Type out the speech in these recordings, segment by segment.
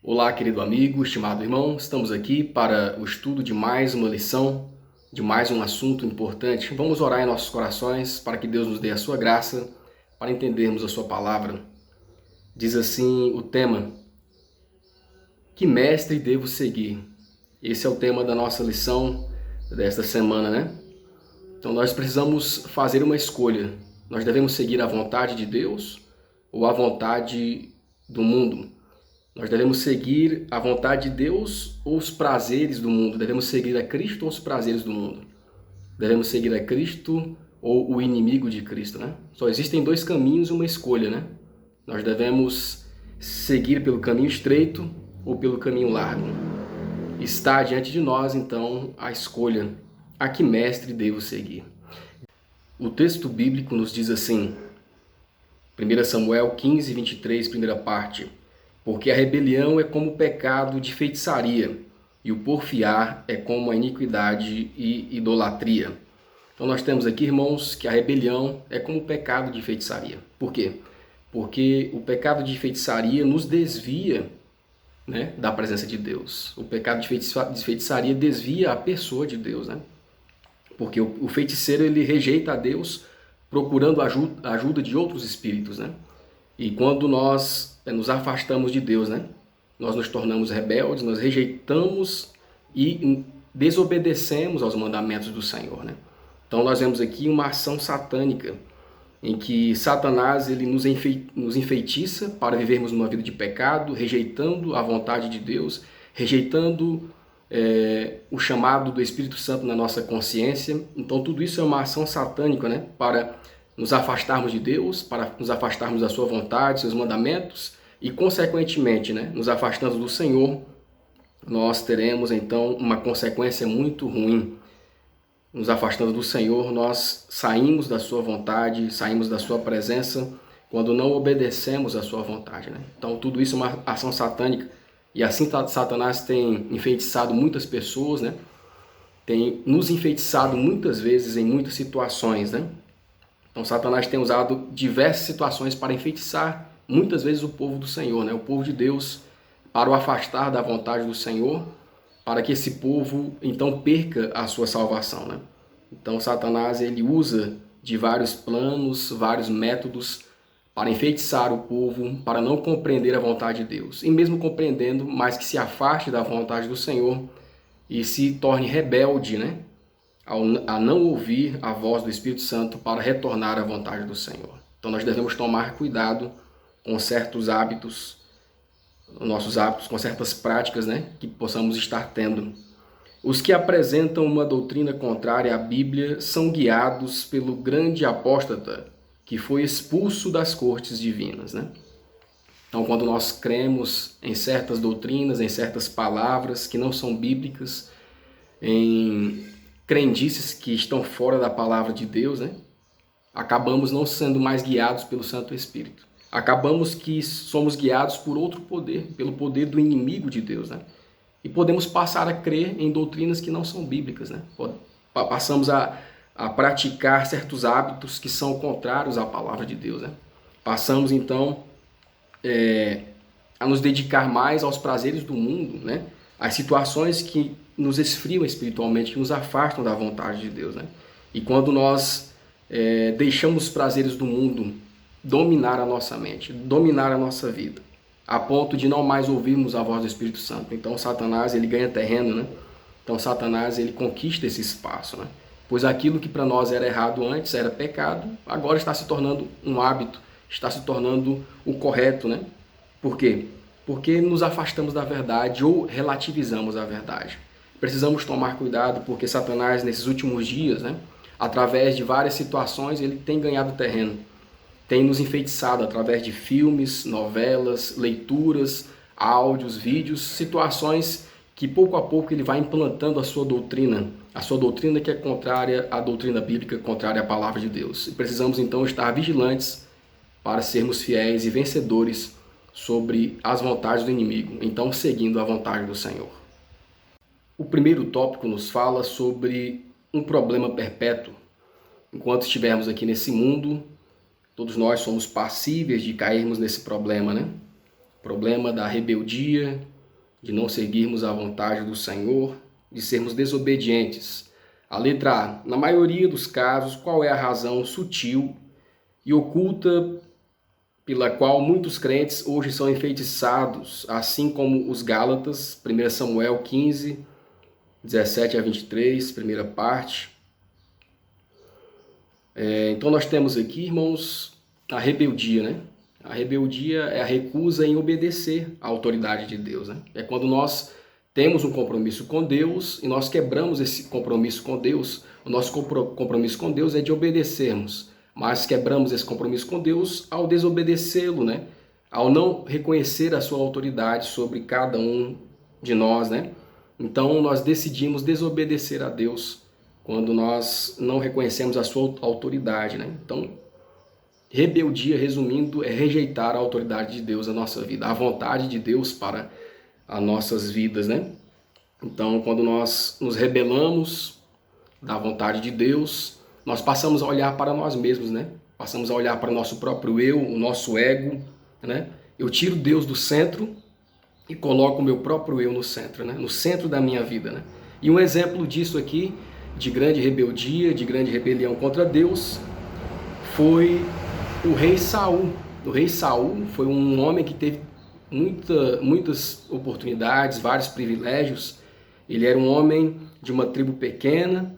Olá, querido amigo, estimado irmão, estamos aqui para o estudo de mais uma lição, de mais um assunto importante. Vamos orar em nossos corações para que Deus nos dê a sua graça, para entendermos a sua palavra. Diz assim o tema: que mestre devo seguir? Esse é o tema da nossa lição desta semana, né? Então nós precisamos fazer uma escolha. Nós devemos seguir a vontade de Deus ou a vontade do mundo? Nós devemos seguir a vontade de Deus ou os prazeres do mundo? Devemos seguir a Cristo ou os prazeres do mundo? Devemos seguir a Cristo ou o inimigo de Cristo, né? Só existem dois caminhos e uma escolha, né? Nós devemos seguir pelo caminho estreito ou pelo caminho largo. Está diante de nós, então, a escolha. A que mestre devo seguir? O texto bíblico nos diz assim, 1 Samuel 15, 23, primeira parte: porque a rebelião é como o pecado de feitiçaria, e o porfiar é como a iniquidade e idolatria. Então nós temos aqui, irmãos, que a rebelião é como o pecado de feitiçaria. Por quê? Porque o pecado de feitiçaria nos desvia, né, da presença de Deus. O pecado de feitiçaria desvia a pessoa de Deus, né? Porque o feiticeiro ele rejeita a Deus procurando a ajuda de outros espíritos, né? E quando nós nos afastamos de Deus, né? Nós nos tornamos rebeldes, nós rejeitamos e desobedecemos aos mandamentos do Senhor, né? Então nós vemos aqui uma ação satânica em que Satanás ele nos enfeitiça para vivermos uma vida de pecado, rejeitando a vontade de Deus, rejeitando o chamado do Espírito Santo na nossa consciência. Então tudo isso é uma ação satânica, né? Para nos afastarmos de Deus, para nos afastarmos da sua vontade, seus mandamentos e, consequentemente, né, nos afastando do Senhor, nós teremos então uma consequência muito ruim. Nos afastando do Senhor, nós saímos da sua vontade, saímos da sua presença quando não obedecemos à sua vontade, né? Então tudo isso é uma ação satânica e assim Satanás tem enfeitiçado muitas pessoas, né? Tem nos enfeitiçado muitas vezes em muitas situações, né? Então Satanás tem usado diversas situações para enfeitiçar muitas vezes o povo do Senhor, né? O povo de Deus, para o afastar da vontade do Senhor, para que esse povo então perca a sua salvação, né? Então Satanás ele usa de vários planos, vários métodos para enfeitiçar o povo, para não compreender a vontade de Deus. E mesmo compreendendo, mas que se afaste da vontade do Senhor e se torne rebelde, né? A não ouvir a voz do Espírito Santo para retornar à vontade do Senhor. Então nós devemos tomar cuidado com certos hábitos, nossos hábitos, com certas práticas, né, que possamos estar tendo. Os que apresentam uma doutrina contrária à Bíblia são guiados pelo grande apóstata que foi expulso das cortes divinas, né? Então, quando nós cremos em certas doutrinas, em certas palavras que não são bíblicas, em crendices que estão fora da palavra de Deus, né? Acabamos não sendo mais guiados pelo Santo Espírito. Acabamos que somos guiados por outro poder, pelo poder do inimigo de Deus, né? E podemos passar a crer em doutrinas que não são bíblicas, né? Passamos a praticar certos hábitos que são contrários à palavra de Deus, né? Passamos então a nos dedicar mais aos prazeres do mundo, né? Às situações que nos esfriam espiritualmente, que nos afastam da vontade de Deus, né? E quando nós deixamos os prazeres do mundo dominar a nossa mente, dominar a nossa vida, a ponto de não mais ouvirmos a voz do Espírito Santo, então Satanás ele ganha terreno, né? Então Satanás ele conquista esse espaço, né? Pois aquilo que para nós era errado antes, era pecado, agora está se tornando um hábito, está se tornando o correto, né? Por quê? Porque nos afastamos da verdade ou relativizamos a verdade. Precisamos tomar cuidado porque Satanás, nesses últimos dias, né, através de várias situações, ele tem ganhado terreno. Tem nos enfeitiçado através de filmes, novelas, leituras, áudios, vídeos, situações que pouco a pouco ele vai implantando a sua doutrina que é contrária à doutrina bíblica, contrária à palavra de Deus. E precisamos então estar vigilantes para sermos fiéis e vencedores sobre as vontades do inimigo, então seguindo a vontade do Senhor. O primeiro tópico nos fala sobre um problema perpétuo. Enquanto estivermos aqui nesse mundo, todos nós somos passíveis de cairmos nesse problema, né? problema da rebeldia, de não seguirmos a vontade do Senhor, de sermos desobedientes. A letra A. Na maioria dos casos, qual é a razão sutil e oculta pela qual muitos crentes hoje são enfeitiçados, assim como os Gálatas, 1 Samuel 15, 17 a 23, primeira parte. Então nós temos aqui, irmãos, a rebeldia, né? A rebeldia é a recusa em obedecer à autoridade de Deus, né? É quando nós temos um compromisso com Deus e nós quebramos esse compromisso com Deus. O nosso compromisso com Deus é de obedecermos, mas quebramos esse compromisso com Deus ao desobedecê-lo, né? Ao não reconhecer a sua autoridade sobre cada um de nós, né? Então nós decidimos desobedecer a Deus quando nós não reconhecemos a sua autoridade, né? Então, rebeldia, resumindo, é rejeitar a autoridade de Deus na nossa vida, a vontade de Deus para as nossas vidas, né? Então, quando nós nos rebelamos da vontade de Deus, nós passamos a olhar para nós mesmos, né? Passamos a olhar para o nosso próprio eu, o nosso ego, né? Eu tiro Deus do centro e coloco o meu próprio eu no centro, né? No centro da minha vida, né? E um exemplo disso aqui, de grande rebeldia, de grande rebelião contra Deus, foi o rei Saul. O rei Saul foi um homem que teve muitas oportunidades, vários privilégios. Ele era um homem de uma tribo pequena,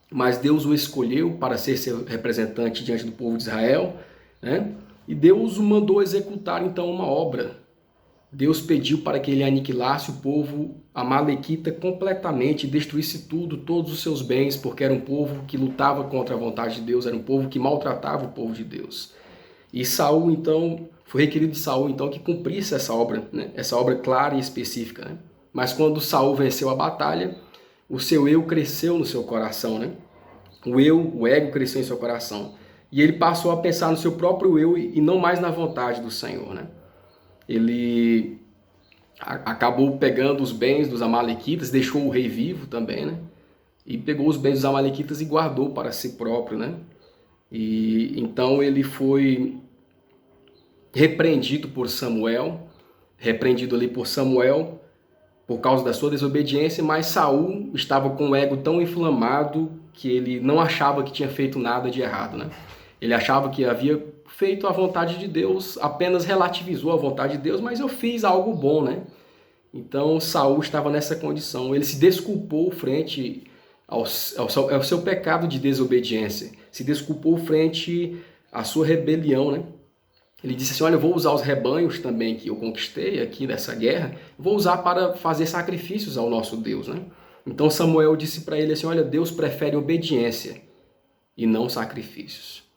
mas Deus o escolheu para ser seu representante diante do povo de Israel, né? E Deus o mandou executar então uma obra. Deus pediu para que ele aniquilasse o povo amalequita completamente, destruísse tudo, todos os seus bens, porque era um povo que lutava contra a vontade de Deus, era um povo que maltratava o povo de Deus. E Saul, então, foi requerido de Saul, então, que cumprisse essa obra, né? Essa obra clara e específica, né? Mas quando Saul venceu a batalha, o seu eu cresceu no seu coração, né? O ego cresceu em seu coração. E ele passou a pensar no seu próprio eu e não mais na vontade do Senhor, né? Ele acabou pegando os bens dos amalequitas, deixou o rei vivo também, né? E pegou os bens dos amalequitas e guardou para si próprio, né? E então ele foi repreendido por Samuel, por causa da sua desobediência, mas Saul estava com o ego tão inflamado que ele não achava que tinha feito nada de errado, né? Ele achava que havia feito a vontade de Deus, apenas relativizou a vontade de Deus, mas eu fiz algo bom, né? Então Saul estava nessa condição. Ele se desculpou frente ao seu pecado de desobediência, se desculpou frente à sua rebelião, né? Ele disse assim: olha, eu vou usar os rebanhos também que eu conquistei aqui nessa guerra, vou usar para fazer sacrifícios ao nosso Deus, né? Então Samuel disse para ele assim: olha, Deus prefere obediência e não sacrifícios.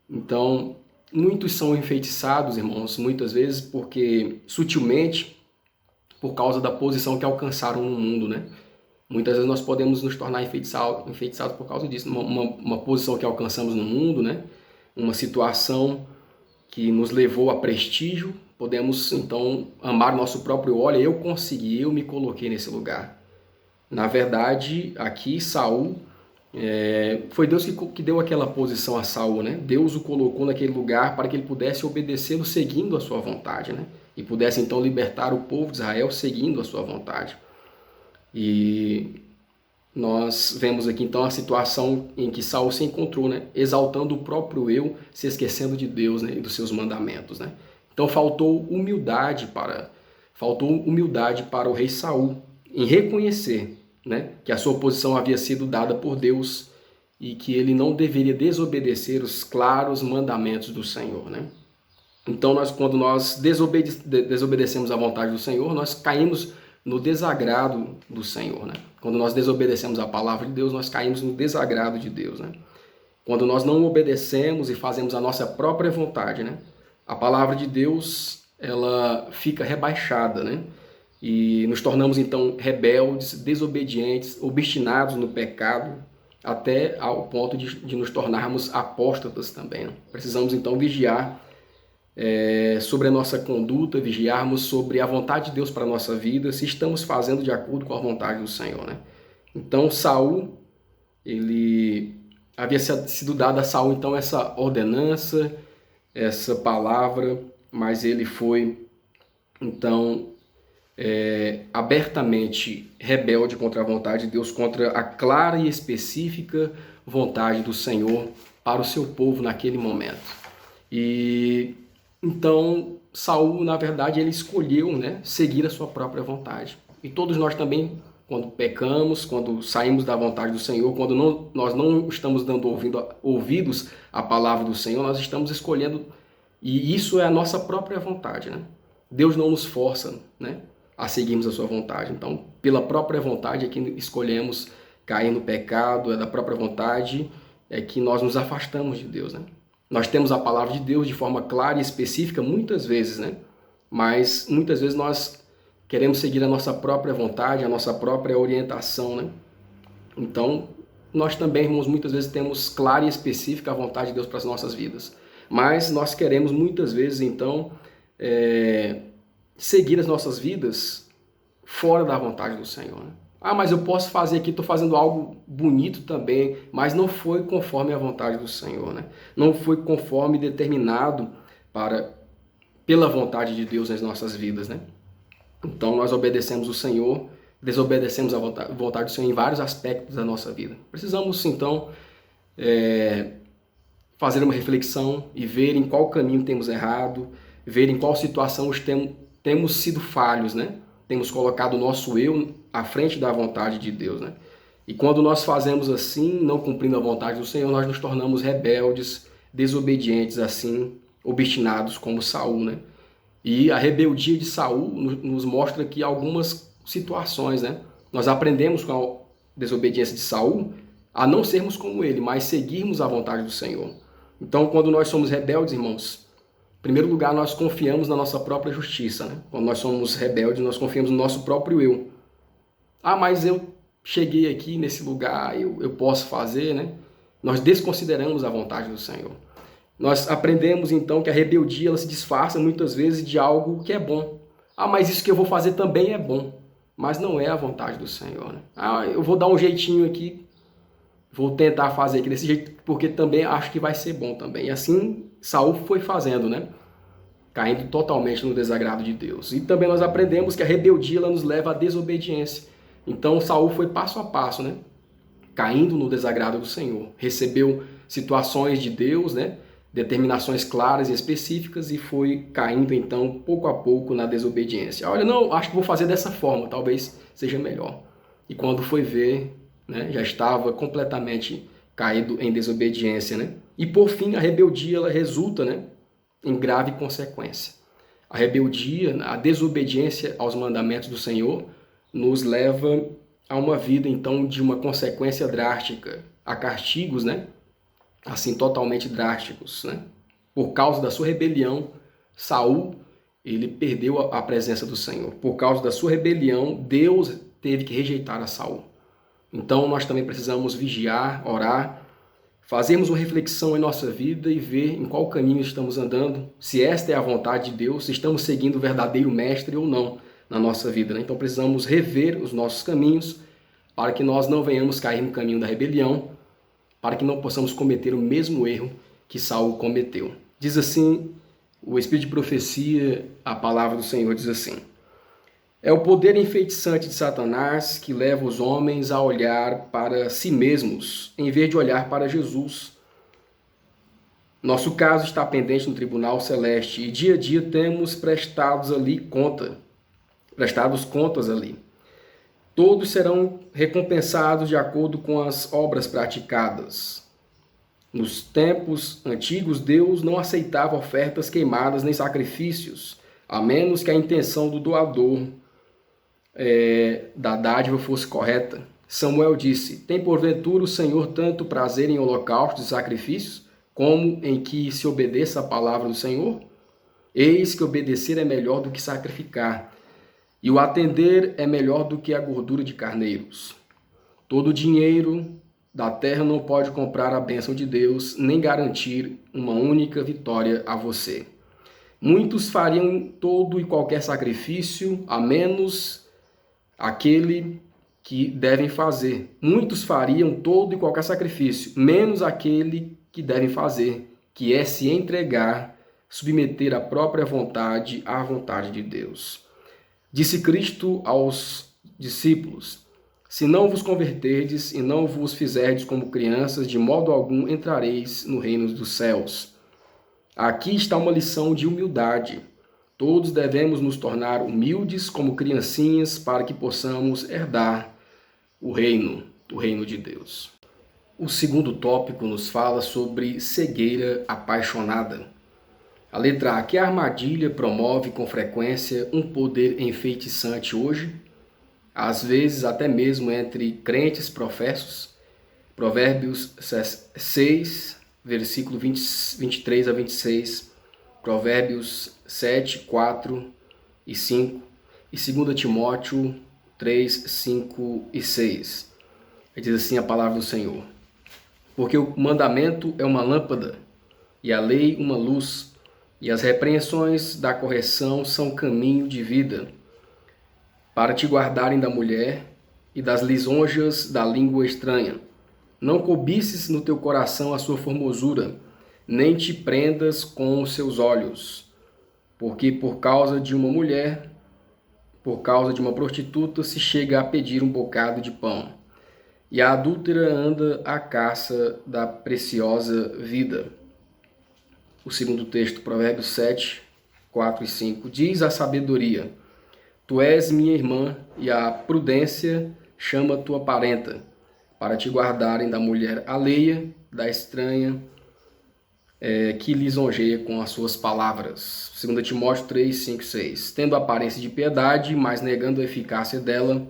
Então, muitos são enfeitiçados, irmãos, muitas vezes porque sutilmente, por causa da posição que alcançaram no mundo, né? Muitas vezes nós podemos nos tornar enfeitiçados por causa disso, uma posição que alcançamos no mundo, né? Uma situação que nos levou a prestígio, podemos então amar o nosso próprio. Olha, eu consegui, eu me coloquei nesse lugar. Na verdade, aqui Saul, foi Deus que deu aquela posição a Saul, né? Deus o colocou naquele lugar para que ele pudesse obedecê-lo seguindo a sua vontade, né? E pudesse então libertar o povo de Israel seguindo a sua vontade. E nós vemos aqui então a situação em que Saul se encontrou, né? Exaltando o próprio eu, se esquecendo de Deus, né? E dos seus mandamentos, né? Então faltou humildade para o rei Saul em reconhecer, né, que a sua posição havia sido dada por Deus e que ele não deveria desobedecer os claros mandamentos do Senhor, né? Então quando nós desobedecemos à vontade do Senhor, nós caímos no desagrado do Senhor, né? Quando nós desobedecemos a palavra de Deus, nós caímos no desagrado de Deus, né? Quando nós não obedecemos e fazemos a nossa própria vontade, né? A palavra de Deus, ela fica rebaixada, né? E nos tornamos então rebeldes, desobedientes, obstinados no pecado, até ao ponto de nos tornarmos apóstatas também, né? Precisamos então vigiar sobre a nossa conduta, vigiarmos sobre a vontade de Deus para a nossa vida, se estamos fazendo de acordo com a vontade do Senhor, né? Então Saul, ele havia sido dada a Saul então essa ordenança, essa palavra, mas ele foi Então, abertamente rebelde contra a vontade de Deus, contra a clara e específica vontade do Senhor para o seu povo naquele momento. E então Saul, na verdade, ele escolheu, né, seguir a sua própria vontade. E todos nós também, quando pecamos, quando saímos da vontade do Senhor, quando nós não estamos dando ouvidos à palavra do Senhor, nós estamos escolhendo, e isso é a nossa própria vontade, né? Deus não nos força, né, a seguirmos a sua vontade. Então, pela própria vontade é que escolhemos cair no pecado, é da própria vontade é que nós nos afastamos de Deus, né? Nós temos a palavra de Deus de forma clara e específica muitas vezes, né? Mas muitas vezes nós queremos seguir a nossa própria vontade, a nossa própria orientação, né? Então, nós também, irmãos, muitas vezes temos clara e específica a vontade de Deus para as nossas vidas. Mas nós queremos muitas vezes, então, seguir as nossas vidas fora da vontade do Senhor, né? Ah, mas eu posso fazer aqui, estou fazendo algo bonito também, mas não foi conforme a vontade do Senhor, né? Não foi conforme determinado pela vontade de Deus nas nossas vidas, né? Então nós obedecemos o Senhor, desobedecemos a vontade do Senhor em vários aspectos da nossa vida. Precisamos, então, fazer uma reflexão e ver em qual caminho temos errado, ver em qual situação temos sido falhos, né? Temos colocado o nosso eu à frente da vontade de Deus, né? E quando nós fazemos assim, não cumprindo a vontade do Senhor, nós nos tornamos rebeldes, desobedientes, assim, obstinados como Saul, né? E a rebeldia de Saul nos mostra aqui algumas situações, né? Nós aprendemos com a desobediência de Saul a não sermos como ele, mas seguirmos a vontade do Senhor. Então, quando nós somos rebeldes, irmãos, em primeiro lugar, nós confiamos na nossa própria justiça, né? Quando nós somos rebeldes, nós confiamos no nosso próprio eu. Ah, mas eu cheguei aqui nesse lugar, eu posso fazer, né? Nós desconsideramos a vontade do Senhor. Nós aprendemos, então, que a rebeldia ela se disfarça muitas vezes de algo que é bom. Ah, mas isso que eu vou fazer também é bom. Mas não é a vontade do Senhor, né? Ah, eu vou dar um jeitinho aqui, vou tentar fazer aqui desse jeito, porque também acho que vai ser bom também. E assim, Saul foi fazendo, né? Caindo totalmente no desagrado de Deus. E também nós aprendemos que a rebeldia ela nos leva à desobediência. Então, Saul foi passo a passo, né? Caindo no desagrado do Senhor. Recebeu situações de Deus, né? Determinações claras e específicas e foi caindo, então, pouco a pouco na desobediência. Olha, não, acho que vou fazer dessa forma, talvez seja melhor. E quando foi ver, né, já estava completamente caído em desobediência, né? E por fim, a rebeldia ela resulta, né, em grave consequência. A rebeldia, a desobediência aos mandamentos do Senhor nos leva a uma vida, então, de uma consequência drástica, a castigos, né? Assim, totalmente drásticos, né? Por causa da sua rebelião, Saul, ele perdeu a presença do Senhor. Por causa da sua rebelião, Deus teve que rejeitar a Saul. Então, nós também precisamos vigiar, orar, fazermos uma reflexão em nossa vida e ver em qual caminho estamos andando, se esta é a vontade de Deus, se estamos seguindo o verdadeiro mestre ou não na nossa vida, né? Então, precisamos rever os nossos caminhos para que nós não venhamos cair no caminho da rebelião, para que não possamos cometer o mesmo erro que Saul cometeu. Diz assim, o Espírito de Profecia, a palavra do Senhor diz assim: é o poder enfeitiçante de Satanás que leva os homens a olhar para si mesmos, em vez de olhar para Jesus. Nosso caso está pendente no tribunal celeste e dia a dia temos prestados contas ali. Todos serão recompensados de acordo com as obras praticadas. Nos tempos antigos, Deus não aceitava ofertas queimadas nem sacrifícios, a menos que a intenção do doador da dádiva fosse correta. Samuel disse: tem porventura o Senhor tanto prazer em holocaustos e sacrifícios, como em que se obedeça a palavra do Senhor? Eis que obedecer é melhor do que sacrificar, e o atender é melhor do que a gordura de carneiros. Todo o dinheiro da terra não pode comprar a bênção de Deus, nem garantir uma única vitória a você. Muitos fariam todo e qualquer sacrifício, a menos aquele que devem fazer. Muitos fariam todo e qualquer sacrifício, menos aquele que devem fazer, que é se entregar submeter a própria vontade à vontade de Deus. Disse Cristo aos discípulos: Se não vos converterdes e não vos fizerdes como crianças, de modo algum entrareis no reino dos céus. Aqui está uma lição de humildade. Todos devemos nos tornar humildes como criancinhas para que possamos herdar o reino de Deus. O segundo tópico nos fala sobre cegueira apaixonada. A letra A, que a armadilha promove com frequência um poder enfeitiçante hoje, às vezes até mesmo entre crentes professos. Provérbios 6, versículo 23 a 26, Provérbios 7, 4 e 5, e 2 Timóteo 3, 5 e 6. Diz assim a palavra do Senhor: Porque o mandamento é uma lâmpada, e a lei uma luz, e as repreensões da correção são caminho de vida, para te guardarem da mulher e das lisonjas da língua estranha. Não cobices no teu coração a sua formosura, nem te prendas com os seus olhos, porque por causa de uma mulher, por causa de uma prostituta, se chega a pedir um bocado de pão, e a adúltera anda à caça da preciosa vida. O segundo texto, Provérbios 7, 4 e 5, diz a sabedoria: Tu és minha irmã, e a prudência chama tua parenta, para te guardarem da mulher alheia, da estranha, que lisonjeia com as suas palavras. 2 Timóteo 3, 5 e 6. Tendo aparência de piedade, mas negando a eficácia dela,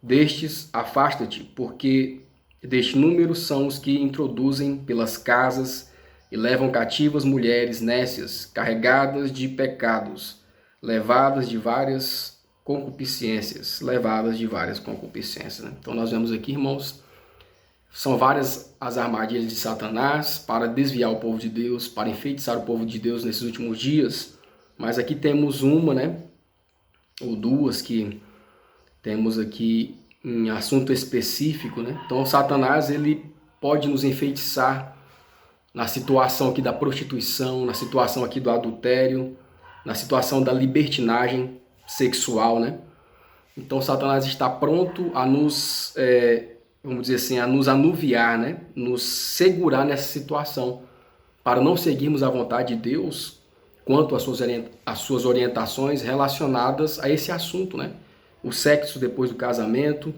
destes afasta-te, porque deste número são os que introduzem pelas casas e levam cativas mulheres nécias, carregadas de pecados, levadas de várias concupiscências. Né? Então nós vemos aqui, irmãos, são várias as armadilhas de Satanás para desviar o povo de Deus, para enfeitiçar o povo de Deus nesses últimos dias. Mas aqui temos uma, né, ou duas que temos aqui em assunto específico, né? Então Satanás, ele pode nos enfeitiçar na situação aqui da prostituição, na situação aqui do adultério, na situação da libertinagem sexual, né? Então Satanás está pronto a nos, vamos dizer assim, a nos anuviar, né? Nos segurar nessa situação, para não seguirmos a vontade de Deus quanto às suas orientações relacionadas a esse assunto, né? O sexo depois do casamento,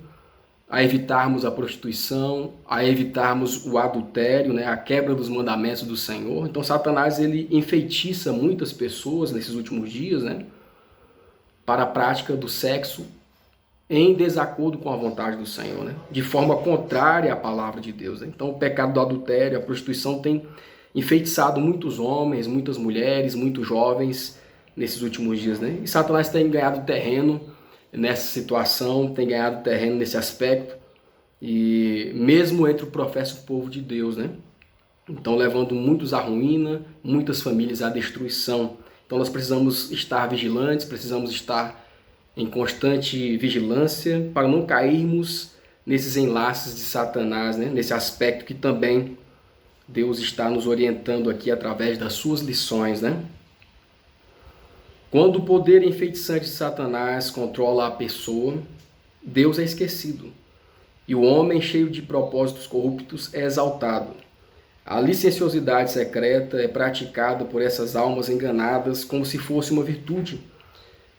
a evitarmos a prostituição, a evitarmos o adultério, né? A quebra dos mandamentos do Senhor. Então Satanás, ele enfeitiça muitas pessoas nesses últimos dias, né? Para a prática do sexo em desacordo com a vontade do Senhor, né? De forma contrária à palavra de Deus, né? Então o pecado do adultério, a prostituição tem enfeitiçado muitos homens, muitas mulheres, muitos jovens nesses últimos dias, né? E Satanás tem ganhado terreno nessa situação, tem ganhado terreno nesse aspecto, e mesmo entre o professo povo de Deus, né? Então levando muitos à ruína, muitas famílias à destruição. Então nós precisamos estar vigilantes, precisamos estar em constante vigilância para não cairmos nesses enlaces de Satanás, né? Nesse aspecto que também Deus está nos orientando aqui através das suas lições, né? Quando o poder enfeitiçante de Satanás controla a pessoa, Deus é esquecido, e o homem cheio de propósitos corruptos é exaltado. A licenciosidade secreta é praticada por essas almas enganadas como se fosse uma virtude.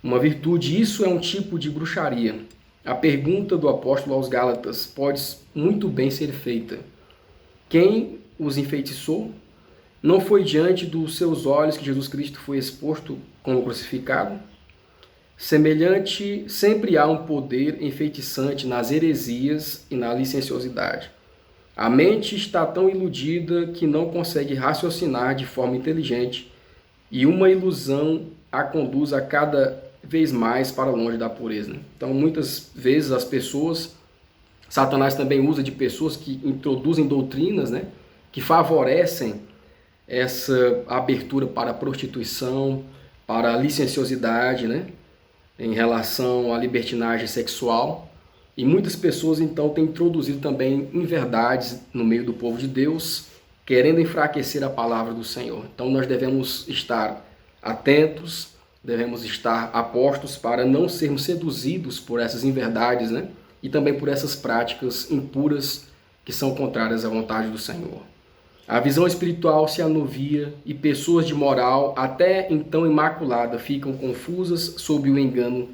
Uma virtude, isso é um tipo de bruxaria. A pergunta do apóstolo aos Gálatas pode muito bem ser feita: quem os enfeitiçou? Não foi diante dos seus olhos que Jesus Cristo foi exposto como crucificado? Semelhante, sempre há um poder enfeitiçante nas heresias e na licenciosidade. A mente está tão iludida que não consegue raciocinar de forma inteligente, e uma ilusão a conduz a cada vez mais para longe da pureza. Então, muitas vezes as pessoas, Satanás também usa de pessoas que introduzem doutrinas, né, que favorecem essa abertura para a prostituição, para a licenciosidade, né, em relação à libertinagem sexual. E muitas pessoas então têm introduzido também inverdades no meio do povo de Deus, querendo enfraquecer a palavra do Senhor. Então nós devemos estar atentos, devemos estar apostos para não sermos seduzidos por essas inverdades, né? E também por essas práticas impuras que são contrárias à vontade do Senhor. A visão espiritual se anuvia e pessoas de moral, até então imaculada, ficam confusas sob o engano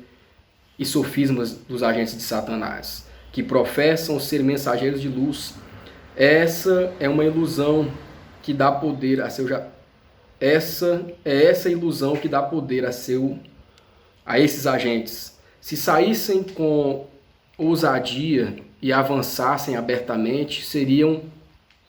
e sofismas dos agentes de Satanás, que professam ser mensageiros de luz. Essa é uma ilusão que dá poder a seu essa ilusão que dá poder a esses agentes. Se saíssem com ousadia e avançassem abertamente, seriam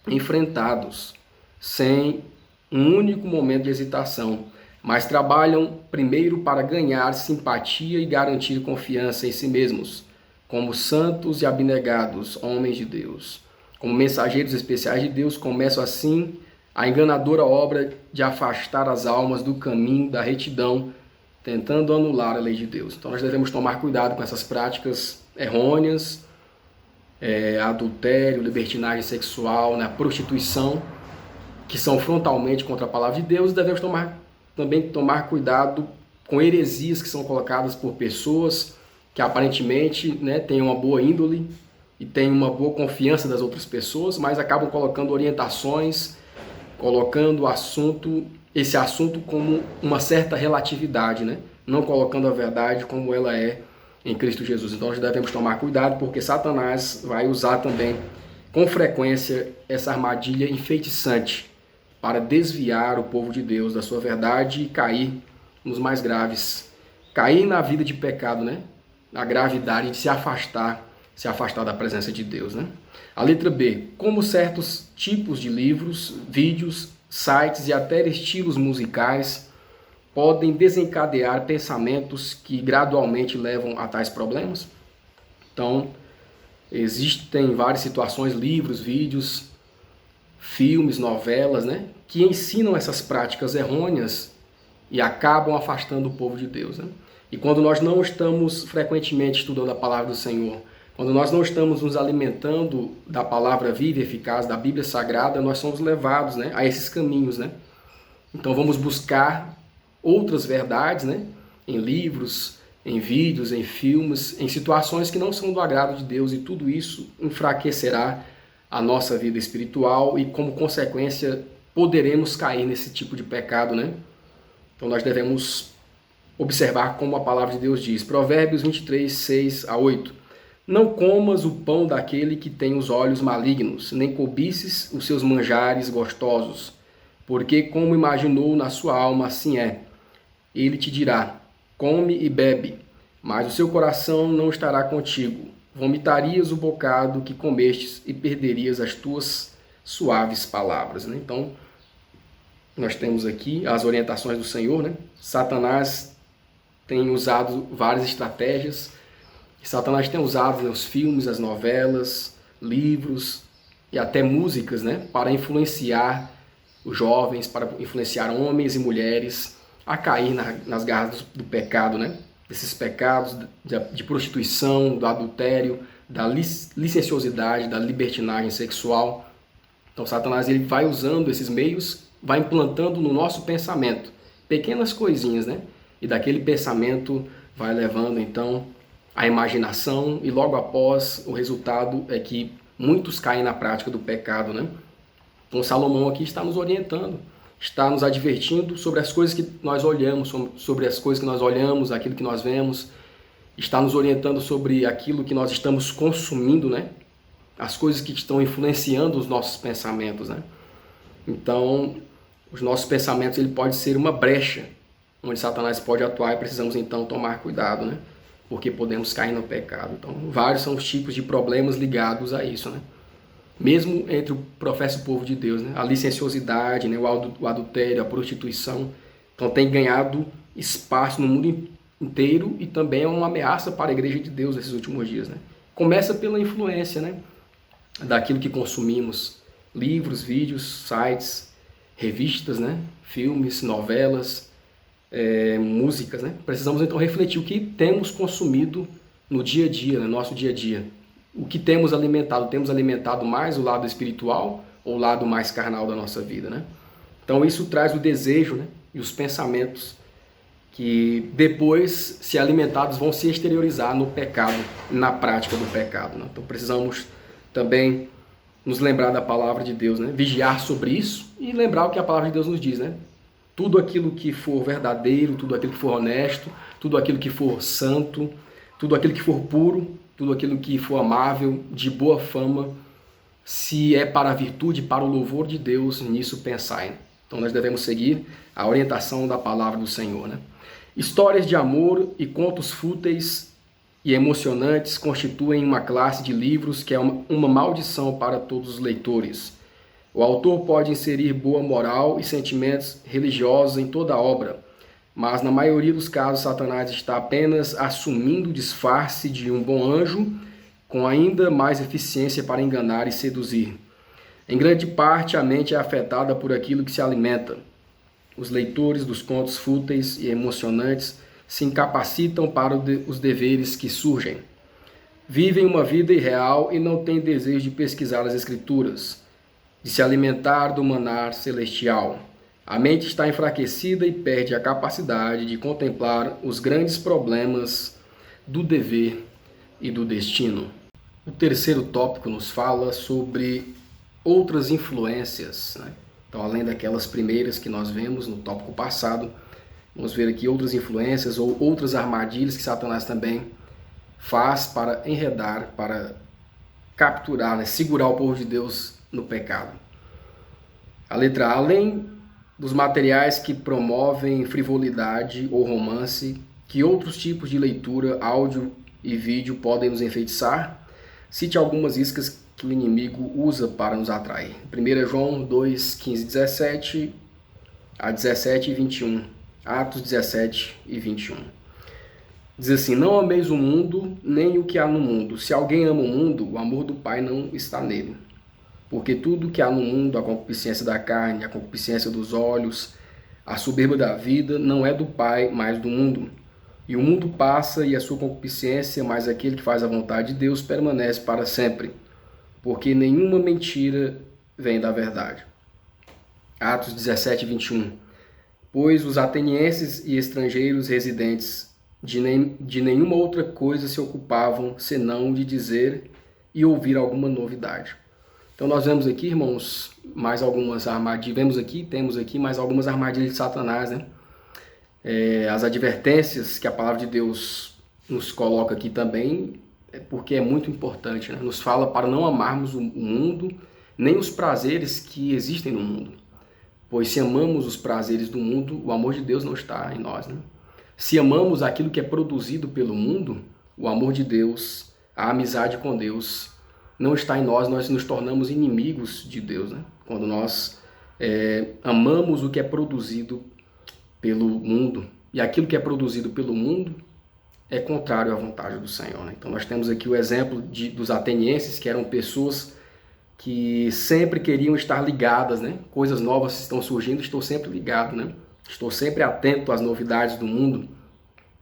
enfrentados sem um único momento de hesitação, mas trabalham primeiro para ganhar simpatia e garantir confiança em si mesmos, como santos e abnegados homens de Deus. Como mensageiros especiais de Deus, começam assim a enganadora obra de afastar as almas do caminho da retidão, tentando anular a lei de Deus. Então nós devemos tomar cuidado com essas práticas errôneas, adultério, libertinagem sexual, né, prostituição, que são frontalmente contra a palavra de Deus. Devemos também tomar cuidado com heresias que são colocadas por pessoas que aparentemente, né, têm uma boa índole e têm uma boa confiança das outras pessoas, mas acabam colocando orientações, colocando esse assunto como uma certa relatividade, né? Não colocando a verdade como ela é em Cristo Jesus. Então nós devemos tomar cuidado, porque Satanás vai usar também com frequência essa armadilha enfeitiçante para desviar o povo de Deus da sua verdade e cair nos mais graves. Cair na vida de pecado, né? Na gravidade de se afastar da presença de Deus, né? A letra B. Como certos tipos de livros, vídeos, sites e até estilos musicais podem desencadear pensamentos que gradualmente levam a tais problemas? Então, existem várias situações, livros, vídeos, filmes, novelas, né, que ensinam essas práticas errôneas e acabam afastando o povo de Deus, né? E quando nós não estamos frequentemente estudando a palavra do Senhor, quando nós não estamos nos alimentando da palavra viva e eficaz, da Bíblia Sagrada, nós somos levados, né, a esses caminhos, né? Então vamos buscar outras verdades, né, em livros, em vídeos, em filmes, em situações que não são do agrado de Deus, e tudo isso enfraquecerá a nossa vida espiritual e, como consequência, poderemos cair nesse tipo de pecado, né? Então nós devemos observar como a palavra de Deus diz. Provérbios 23, 6 a 8. Não comas o pão daquele que tem os olhos malignos, nem cobices os seus manjares gostosos, porque como imaginou na sua alma, assim é. Ele te dirá, come e bebe, mas o seu coração não estará contigo. Vomitarias o bocado que comestes e perderias as tuas suaves palavras, né? Então, nós temos aqui as orientações do Senhor, né? Satanás tem usado várias estratégias. Satanás tem usado os filmes, as novelas, livros e até músicas, né, para influenciar os jovens, para influenciar homens e mulheres a cair nas garras do pecado, né? Desses pecados de prostituição, do adultério, da licenciosidade, da libertinagem sexual. Então Satanás ele vai usando esses meios, vai implantando no nosso pensamento pequenas coisinhas, né? E daquele pensamento vai levando então a imaginação, e logo após o resultado é que muitos caem na prática do pecado, né? Então Salomão aqui está nos orientando, está nos advertindo sobre as coisas que nós olhamos, sobre as coisas que nós olhamos, aquilo que nós vemos, está nos orientando sobre aquilo que nós estamos consumindo, né? As coisas que estão influenciando os nossos pensamentos, né? Então, os nossos pensamentos ele pode ser uma brecha onde Satanás pode atuar, e precisamos então tomar cuidado, né? Porque podemos cair no pecado. Então, vários são os tipos de problemas ligados a isso, né? Mesmo entre o professo povo de Deus, né? A licenciosidade, né? O adultério, a prostituição, então tem ganhado espaço no mundo inteiro e também é uma ameaça para a igreja de Deus nesses últimos dias, né? Começa pela influência, né, daquilo que consumimos, livros, vídeos, sites, revistas, né, filmes, novelas, músicas, né? Precisamos então refletir o que temos consumido no dia a dia, no nosso dia a dia. O que temos alimentado mais o lado espiritual ou o lado mais carnal da nossa vida, né? Então isso traz o desejo, né, e os pensamentos que depois, se alimentados, vão se exteriorizar no pecado, na prática do pecado, né? Então precisamos também nos lembrar da palavra de Deus, né? Vigiar sobre isso e lembrar o que a palavra de Deus nos diz, né? Tudo aquilo que for verdadeiro, tudo aquilo que for honesto, tudo aquilo que for santo, tudo aquilo que for puro, tudo aquilo que for amável, de boa fama, se é para a virtude, para o louvor de Deus, nisso pensai. Então nós devemos seguir a orientação da palavra do Senhor, né? Histórias de amor e contos fúteis e emocionantes constituem uma classe de livros que é uma maldição para todos os leitores. O autor pode inserir boa moral e sentimentos religiosos em toda a obra, mas na maioria dos casos Satanás está apenas assumindo o disfarce de um bom anjo com ainda mais eficiência para enganar e seduzir. Em grande parte, a mente é afetada por aquilo que se alimenta. Os leitores dos contos fúteis e emocionantes se incapacitam para os deveres que surgem. Vivem uma vida irreal e não têm desejo de pesquisar as Escrituras, de se alimentar do maná celestial. A mente está enfraquecida e perde a capacidade de contemplar os grandes problemas do dever e do destino. O terceiro tópico nos fala sobre outras influências, né? Então, além daquelas primeiras que nós vemos no tópico passado, vamos ver aqui outras influências ou outras armadilhas que Satanás também faz para enredar, para capturar, né? Segurar o povo de Deus no pecado. A letra A, além dos materiais que promovem frivolidade ou romance, que outros tipos de leitura, áudio e vídeo podem nos enfeitiçar? Cite algumas iscas que o inimigo usa para nos atrair. 1 João 2, 15, 17 a 17 e 21. Atos 17 e 21. Diz assim: não ameis o mundo, nem o que há no mundo. Se alguém ama o mundo, o amor do Pai não está nele. Porque tudo que há no mundo, a concupiscência da carne, a concupiscência dos olhos, a soberba da vida, não é do Pai, mas do mundo. E o mundo passa e a sua concupiscência, mas aquele que faz a vontade de Deus permanece para sempre. Porque nenhuma mentira vem da verdade. Atos 17, 21. Pois os atenienses e estrangeiros residentes de nenhuma outra coisa se ocupavam, senão de dizer e ouvir alguma novidade. Então nós vemos aqui, irmãos, mais algumas armadilhas. Temos aqui mais algumas armadilhas de Satanás, né? As advertências que a palavra de Deus nos coloca aqui também, porque é muito importante, né? Nos fala para não amarmos o mundo, nem os prazeres que existem no mundo. Pois se amamos os prazeres do mundo, o amor de Deus não está em nós, né? Se amamos aquilo que é produzido pelo mundo, o amor de Deus, a amizade com Deus, não está em nós, nós nos tornamos inimigos de Deus, né? Quando nós amamos o que é produzido pelo mundo, e aquilo que é produzido pelo mundo é contrário à vontade do Senhor, né? Então nós temos aqui o exemplo dos atenienses, que eram pessoas que sempre queriam estar ligadas, né? Coisas novas estão surgindo, estou sempre ligado, né? Estou sempre atento às novidades do mundo.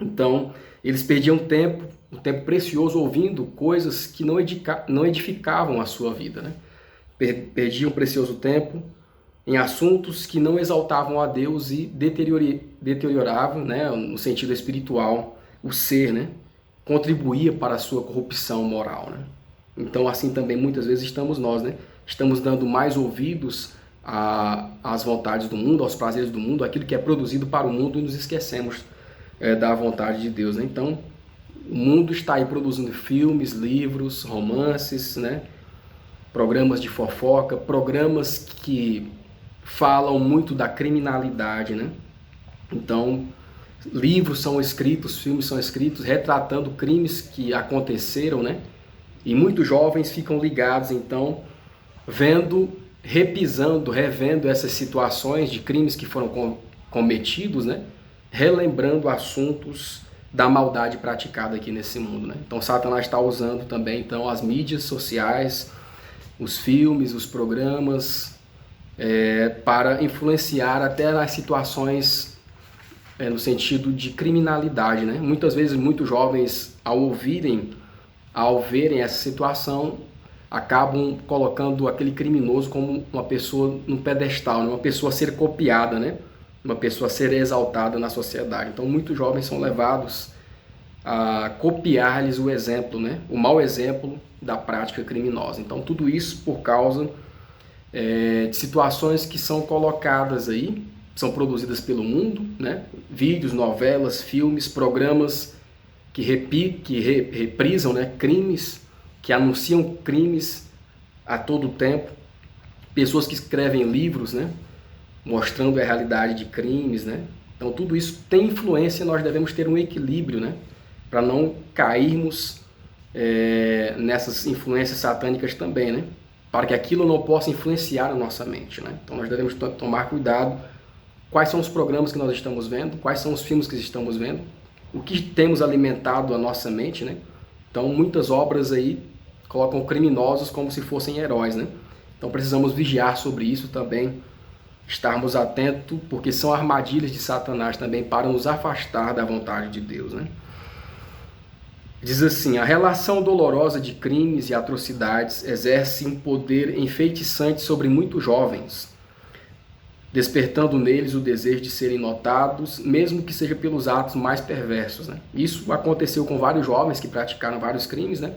Então eles perdiam tempo, um tempo precioso, ouvindo coisas que não edificavam a sua vida, né? Perdiam precioso tempo em assuntos que não exaltavam a Deus e deterioravam, né, no sentido espiritual, o ser, né? Contribuía para a sua corrupção moral, né? Então assim também muitas vezes estamos nós, né? Estamos dando mais ouvidos às vontades do mundo, aos prazeres do mundo, aquilo que é produzido para o mundo, e nos esquecemos da vontade de Deus, né? Então o mundo está aí produzindo filmes, livros, romances, né? Programas de fofoca, programas que falam muito da criminalidade, né? Então, livros são escritos, filmes são escritos retratando crimes que aconteceram, né? E muitos jovens ficam ligados, então, revendo essas situações de crimes que foram cometidos, né? Relembrando assuntos da maldade praticada aqui nesse mundo, né? Então, Satanás está usando também, então, as mídias sociais, os filmes, os programas, para influenciar até nas situações no sentido de criminalidade, né? Muitas vezes, muitos jovens, ao verem essa situação, acabam colocando aquele criminoso como uma pessoa no pedestal, né? Uma pessoa a ser copiada, né? Uma pessoa a ser exaltada na sociedade. Então muitos jovens são levados a copiar-lhes o exemplo, né? O mau exemplo da prática criminosa. Então tudo isso por causa de situações que são colocadas aí, são produzidas pelo mundo, né? Vídeos, novelas, filmes, programas que reprisam, né, crimes, que anunciam crimes a todo tempo, pessoas que escrevem livros, né, mostrando a realidade de crimes, né? Então tudo isso tem influência, nós devemos ter um equilíbrio, né, para não cairmos nessas influências satânicas também, né? Para que aquilo não possa influenciar a nossa mente, né? Então nós devemos tomar cuidado. Quais são os programas que nós estamos vendo? Quais são os filmes que estamos vendo? O que temos alimentado a nossa mente, né? Então muitas obras aí colocam criminosos como se fossem heróis, né? Então precisamos vigiar sobre isso também, estarmos atentos, porque são armadilhas de Satanás também para nos afastar da vontade de Deus, né? Diz assim: a relação dolorosa de crimes e atrocidades exerce um poder enfeitiçante sobre muitos jovens, despertando neles o desejo de serem notados, mesmo que seja pelos atos mais perversos, né? Isso aconteceu com vários jovens que praticaram vários crimes, né?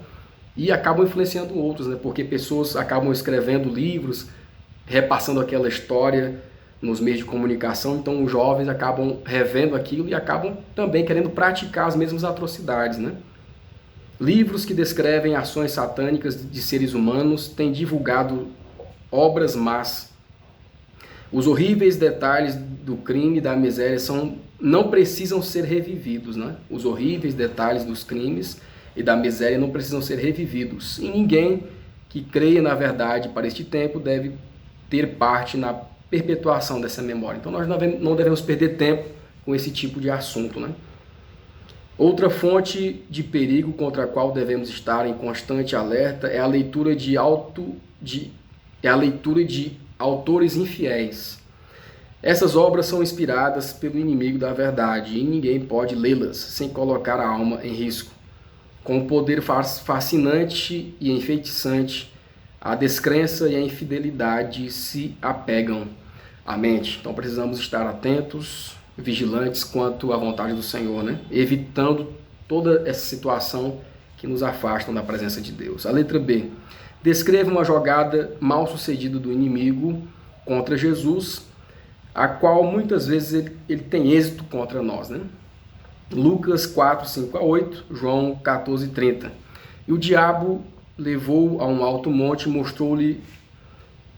E acabam influenciando outros, né? Porque pessoas acabam escrevendo livros, repassando aquela história nos meios de comunicação, então os jovens acabam revendo aquilo e acabam também querendo praticar as mesmas atrocidades, né? Livros que descrevem ações satânicas de seres humanos têm divulgado obras más. Os horríveis detalhes do crime e da miséria não precisam ser revividos, né? Os horríveis detalhes dos crimes e da miséria não precisam ser revividos. E ninguém que creia na verdade para este tempo deve ter parte na perpetuação dessa memória. Então nós não devemos perder tempo com esse tipo de assunto, né? Outra fonte de perigo contra a qual devemos estar em constante alerta é a leitura de autores infiéis. Essas obras são inspiradas pelo inimigo da verdade e ninguém pode lê-las sem colocar a alma em risco. Com um poder fascinante e enfeitiçante, a descrença e a infidelidade se apegam à mente. Então precisamos estar atentos, vigilantes quanto à vontade do Senhor, né? Evitando toda essa situação que nos afastam da presença de Deus. A letra B. Descreva uma jogada mal sucedida do inimigo contra Jesus, a qual muitas vezes ele tem êxito contra nós, né? Lucas 4, 5 a 8, João 14, 30. E o diabo levou a um alto monte e mostrou-lhe,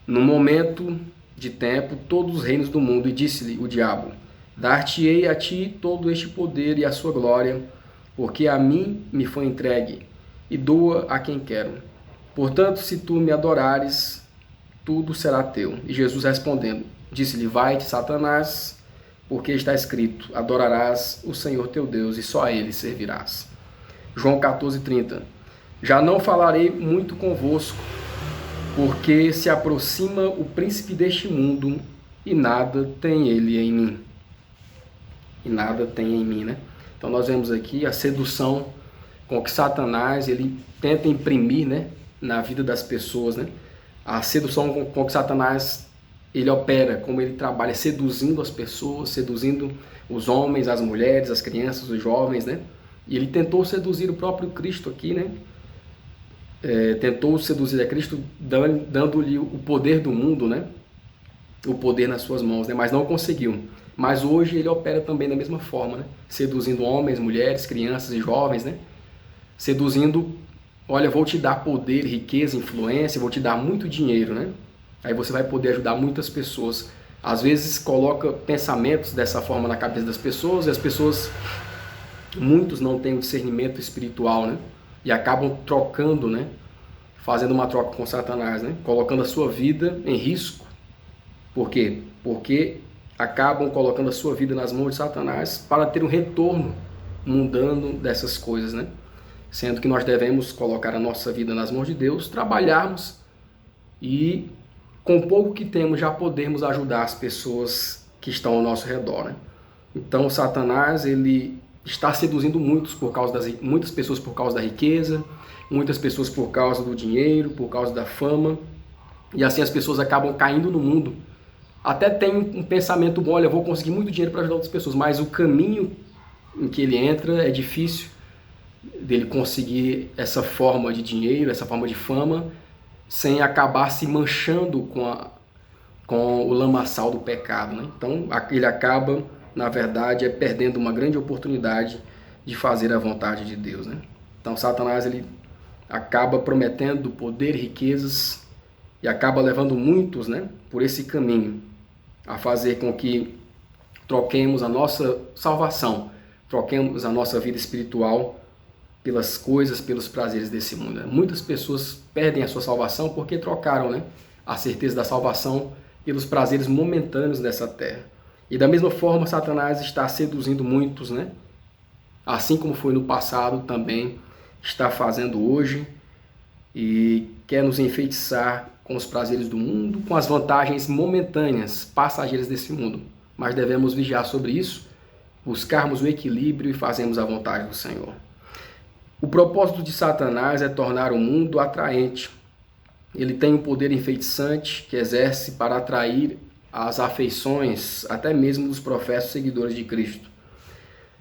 num momento de tempo, todos os reinos do mundo, e disse-lhe o diabo: dar-te-ei a ti todo este poder e a sua glória, porque a mim me foi entregue, e doa a quem quero. Portanto, se tu me adorares, tudo será teu. E Jesus respondendo, disse-lhe: vai-te, Satanás, porque está escrito: adorarás o Senhor teu Deus, e só a ele servirás. João 14, 30. Já não falarei muito convosco, porque se aproxima o príncipe deste mundo, e nada tem ele em mim. E nada tem em mim, né? Então nós vemos aqui a sedução com que Satanás ele tenta imprimir, né, na vida das pessoas, né? A sedução com que Satanás ele opera, como ele trabalha, seduzindo as pessoas, seduzindo os homens, as mulheres, as crianças, os jovens, né? E ele tentou seduzir o próprio Cristo aqui, né? Tentou seduzir a Cristo dando-lhe o poder do mundo, né? O poder nas suas mãos, né? Mas não conseguiu. Mas hoje ele opera também da mesma forma, né? Seduzindo homens, mulheres, crianças e jovens, né? Seduzindo, olha, vou te dar poder, riqueza, influência, vou te dar muito dinheiro, né? Aí você vai poder ajudar muitas pessoas. Às vezes coloca pensamentos dessa forma na cabeça das pessoas e as pessoas, muitos não têm o discernimento espiritual, né? E acabam trocando, né? Fazendo uma troca com Satanás, né? Colocando a sua vida em risco. Por quê? Porque acabam colocando a sua vida nas mãos de Satanás para ter um retorno mundano dessas coisas, né? Sendo que nós devemos colocar a nossa vida nas mãos de Deus, trabalharmos e com o pouco que temos já podemos ajudar as pessoas que estão ao nosso redor, né? Então Satanás ele está seduzindo muitas pessoas por causa da riqueza, muitas pessoas por causa do dinheiro, por causa da fama, e assim as pessoas acabam caindo no mundo. Até tem um pensamento bom, olha, eu vou conseguir muito dinheiro para ajudar outras pessoas, mas o caminho em que ele entra é difícil dele conseguir essa forma de dinheiro, essa forma de fama, sem acabar se manchando com o lamaçal do pecado, né? Então ele acaba, na verdade, perdendo uma grande oportunidade de fazer a vontade de Deus, né? Então Satanás ele acaba prometendo poder, riquezas e acaba levando muitos, né, por esse caminho, a fazer com que troquemos a nossa salvação, troquemos a nossa vida espiritual pelas coisas, pelos prazeres desse mundo, né? Muitas pessoas perdem a sua salvação porque trocaram, né, a certeza da salvação pelos prazeres momentâneos dessa terra. E da mesma forma, Satanás está seduzindo muitos, né? Assim como foi no passado, também está fazendo hoje e quer nos enfeitiçar com os prazeres do mundo, com as vantagens momentâneas, passageiras desse mundo. Mas devemos vigiar sobre isso, buscarmos o equilíbrio e fazermos a vontade do Senhor. O propósito de Satanás é tornar o mundo atraente. Ele tem um poder enfeitiçante que exerce para atrair as afeições, até mesmo dos professos seguidores de Cristo.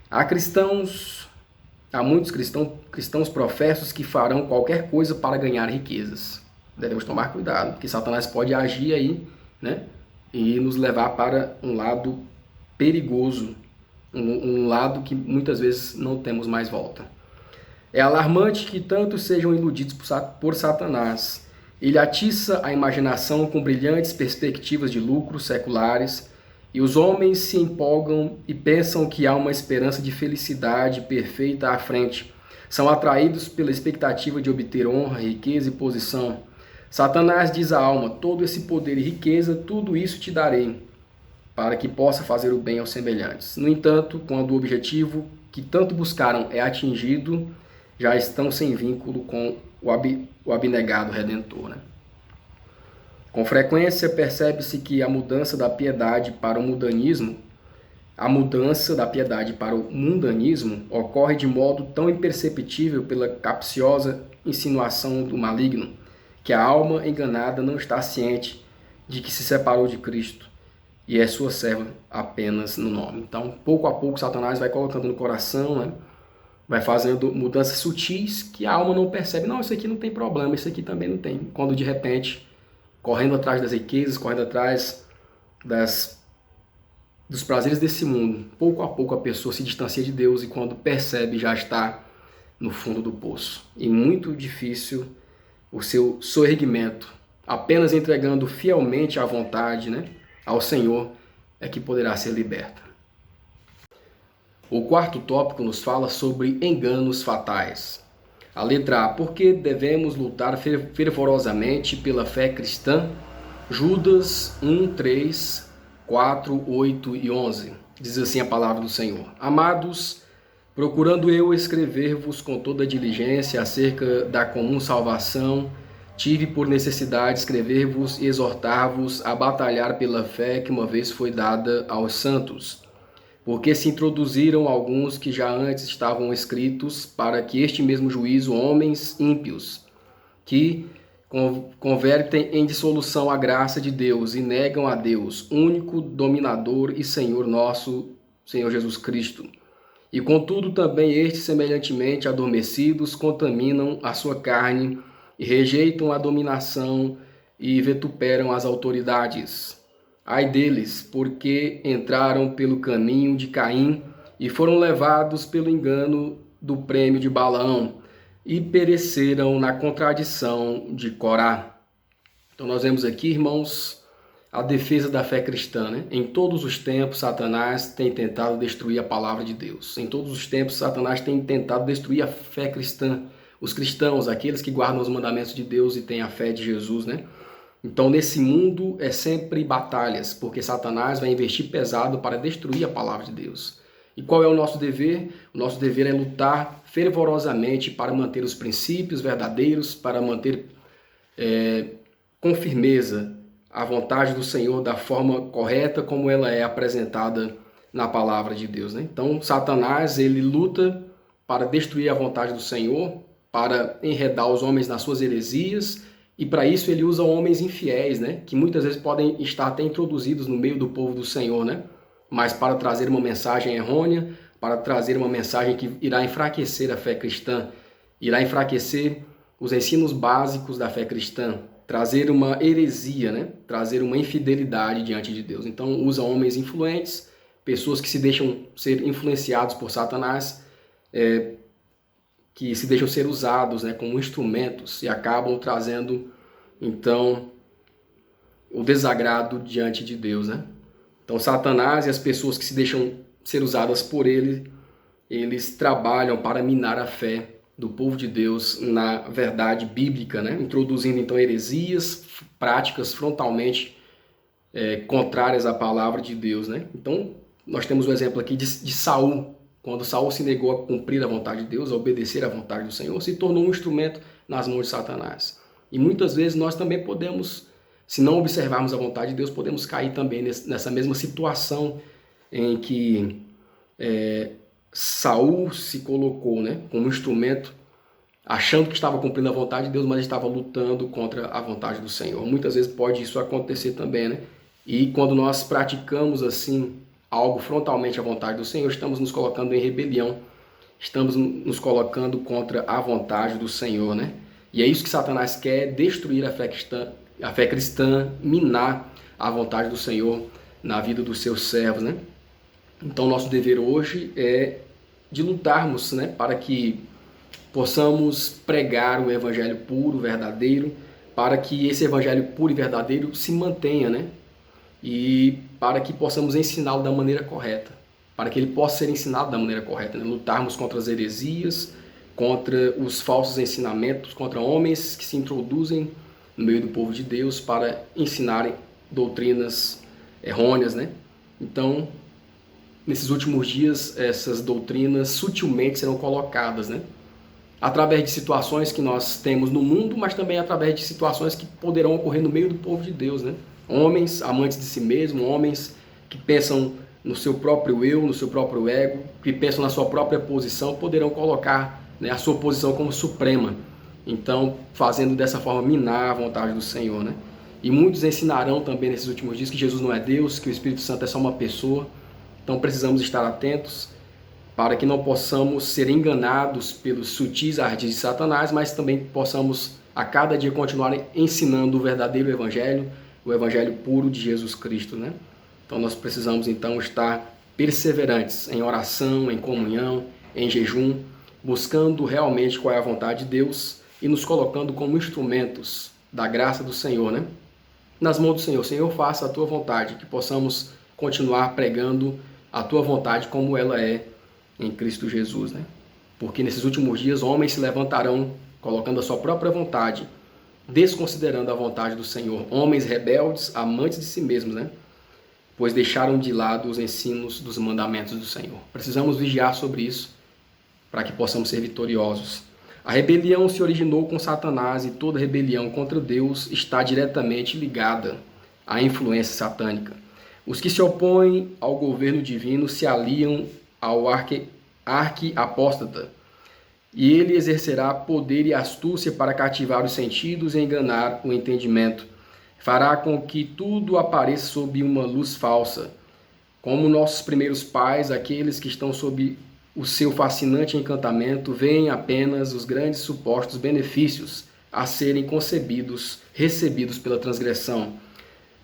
Há muitos cristãos professos que farão qualquer coisa para ganhar riquezas. Devemos tomar cuidado, porque Satanás pode agir aí, né, e nos levar para um lado perigoso, um lado que muitas vezes não temos mais volta. É alarmante que tantos sejam iludidos por Satanás. Ele atiça a imaginação com brilhantes perspectivas de lucros seculares, e os homens se empolgam e pensam que há uma esperança de felicidade perfeita à frente. São atraídos pela expectativa de obter honra, riqueza e posição. Satanás diz à alma: todo esse poder e riqueza, tudo isso te darei, para que possa fazer o bem aos semelhantes. No entanto, quando o objetivo que tanto buscaram é atingido, já estão sem vínculo com o abnegado Redentor, né? Com frequência percebe-se que a mudança da piedade para o mundanismo ocorre de modo tão imperceptível pela capciosa insinuação do maligno, que a alma enganada não está ciente de que se separou de Cristo e é sua serva apenas no nome. Então, pouco a pouco, Satanás vai colocando no coração, né? Vai fazendo mudanças sutis que a alma não percebe. Não, isso aqui não tem problema, isso aqui também não tem. Quando de repente, correndo atrás das riquezas, correndo atrás dos prazeres desse mundo, pouco a pouco a pessoa se distancia de Deus e quando percebe já está no fundo do poço. E muito difícil o seu soerguimento, apenas entregando fielmente à vontade, né, ao Senhor, é que poderá ser liberta. O quarto tópico nos fala sobre enganos fatais. A letra A, por que devemos lutar fervorosamente pela fé cristã? Judas 1, 3, 4, 8 e 11. Diz assim a palavra do Senhor. Amados, procurando eu escrever-vos com toda diligência acerca da comum salvação, tive por necessidade escrever-vos e exortar-vos a batalhar pela fé que uma vez foi dada aos santos. Porque se introduziram alguns que já antes estavam escritos para que este mesmo juízo, homens ímpios, que convertem em dissolução a graça de Deus e negam a Deus, único dominador e Senhor nosso, Senhor Jesus Cristo. E contudo também estes, semelhantemente adormecidos, contaminam a sua carne e rejeitam a dominação e vituperam as autoridades. Ai deles, porque entraram pelo caminho de Caim e foram levados pelo engano do prêmio de Balaão e pereceram na contradição de Corá. Então nós vemos aqui, irmãos, a defesa da fé cristã, né? Em todos os tempos, Satanás tem tentado destruir a palavra de Deus. Em todos os tempos, Satanás tem tentado destruir a fé cristã. Os cristãos, aqueles que guardam os mandamentos de Deus e têm a fé de Jesus, né? Então, nesse mundo é sempre batalhas, porque Satanás vai investir pesado para destruir a palavra de Deus. E qual é o nosso dever? O nosso dever é lutar fervorosamente para manter os princípios verdadeiros, para manter com firmeza a vontade do Senhor da forma correta como ela é apresentada na palavra de Deus, né? Então, Satanás, ele luta para destruir a vontade do Senhor, para enredar os homens nas suas heresias, e para isso ele usa homens infiéis, né? Que muitas vezes podem estar até introduzidos no meio do povo do Senhor, né? Mas para trazer uma mensagem errônea, para trazer uma mensagem que irá enfraquecer a fé cristã, irá enfraquecer os ensinos básicos da fé cristã, trazer uma heresia, né? Trazer uma infidelidade diante de Deus. Então usa homens influentes, pessoas que se deixam ser influenciados por Satanás, que se deixam ser usados, né, como instrumentos e acabam trazendo, então, o desagrado diante de Deus, né? Então, Satanás e as pessoas que se deixam ser usadas por ele, eles trabalham para minar a fé do povo de Deus na verdade bíblica, né? Introduzindo, então, heresias, práticas frontalmente contrárias à palavra de Deus, né? Então, nós temos o exemplo aqui de Saul. Quando Saul se negou a cumprir a vontade de Deus, a obedecer à vontade do Senhor, se tornou um instrumento nas mãos de Satanás. E muitas vezes nós também podemos, se não observarmos a vontade de Deus, podemos cair também nessa mesma situação em que Saul se colocou, né, como instrumento, achando que estava cumprindo a vontade de Deus, mas estava lutando contra a vontade do Senhor. Muitas vezes pode isso acontecer também, né? E quando nós praticamos assim algo frontalmente à vontade do Senhor, estamos nos colocando em rebelião, estamos nos colocando contra a vontade do Senhor, né? E é isso que Satanás quer, destruir a fé cristã, minar a vontade do Senhor na vida dos seus servos, né? Então, nosso dever hoje é de lutarmos, né, para que possamos pregar o evangelho puro, verdadeiro, para que esse evangelho puro e verdadeiro se mantenha, né? E para que possamos ensiná-lo da maneira correta, para que ele possa ser ensinado da maneira correta, né? Lutarmos contra as heresias, contra os falsos ensinamentos, contra homens que se introduzem no meio do povo de Deus para ensinarem doutrinas errôneas, né? Então, nesses últimos dias, essas doutrinas sutilmente serão colocadas, né? Através de situações que nós temos no mundo, mas também através de situações que poderão ocorrer no meio do povo de Deus, né? Homens amantes de si mesmos, homens que pensam no seu próprio eu, no seu próprio ego, que pensam na sua própria posição, poderão colocar, né, a sua posição como suprema. Então, fazendo dessa forma minar a vontade do Senhor, né? E muitos ensinarão também nesses últimos dias que Jesus não é Deus, que o Espírito Santo é só uma pessoa. Então, precisamos estar atentos para que não possamos ser enganados pelos sutis ardis de Satanás, mas também possamos a cada dia continuar ensinando o verdadeiro evangelho, o evangelho puro de Jesus Cristo, né? Então nós precisamos então estar perseverantes em oração, em comunhão, em jejum, buscando realmente qual é a vontade de Deus e nos colocando como instrumentos da graça do Senhor, né? Nas mãos do Senhor. Senhor, faça a tua vontade, que possamos continuar pregando a tua vontade como ela é em Cristo Jesus, né? Porque nesses últimos dias homens se levantarão colocando a sua própria vontade, desconsiderando a vontade do Senhor. Homens rebeldes, amantes de si mesmos, né? Pois deixaram de lado os ensinos dos mandamentos do Senhor. Precisamos vigiar sobre isso para que possamos ser vitoriosos. A rebelião se originou com Satanás e toda rebelião contra Deus está diretamente ligada à influência satânica. Os que se opõem ao governo divino se aliam ao arquiapóstata, e ele exercerá poder e astúcia para cativar os sentidos e enganar o entendimento. Fará com que tudo apareça sob uma luz falsa. Como nossos primeiros pais, aqueles que estão sob o seu fascinante encantamento, veem apenas os grandes supostos benefícios a serem recebidos pela transgressão.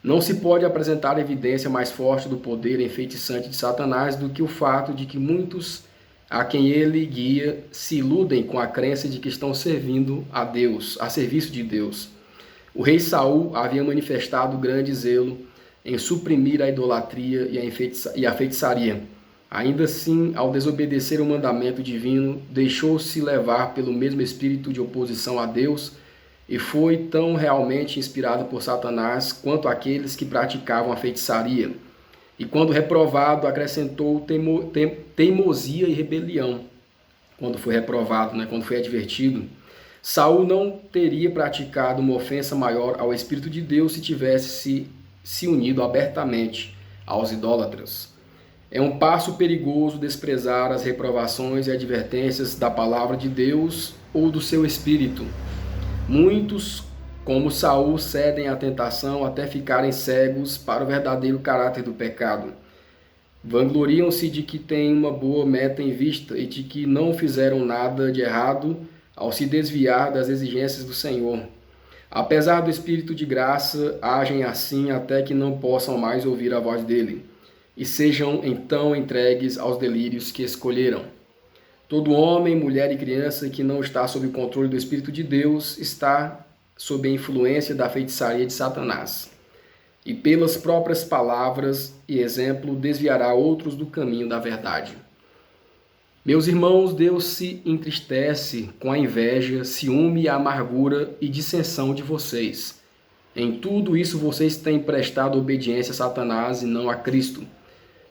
Não se pode apresentar evidência mais forte do poder enfeitiçante de Satanás do que o fato de que muitos a quem ele guia se iludem com a crença de que estão servindo a Deus, a serviço de Deus. O rei Saul havia manifestado grande zelo em suprimir a idolatria e a feitiçaria. Ainda assim, ao desobedecer o mandamento divino, deixou-se levar pelo mesmo espírito de oposição a Deus e foi tão realmente inspirado por Satanás quanto aqueles que praticavam a feitiçaria. E quando reprovado, acrescentou teimosia e rebelião. Quando foi reprovado, né? Quando foi advertido, Saul não teria praticado uma ofensa maior ao Espírito de Deus se tivesse se unido abertamente aos idólatras. É um passo perigoso desprezar as reprovações e advertências da palavra de Deus ou do seu espírito. Muitos, como Saul, cedem à tentação até ficarem cegos para o verdadeiro caráter do pecado. Vangloriam-se de que têm uma boa meta em vista e de que não fizeram nada de errado ao se desviar das exigências do Senhor. Apesar do Espírito de graça, agem assim até que não possam mais ouvir a voz dele, e sejam então entregues aos delírios que escolheram. Todo homem, mulher e criança que não está sob o controle do Espírito de Deus está sob a influência da feitiçaria de Satanás, e pelas próprias palavras e exemplo desviará outros do caminho da verdade. Meus irmãos, Deus se entristece com a inveja, ciúme, amargura e dissensão de vocês. Em tudo isso vocês têm prestado obediência a Satanás e não a Cristo.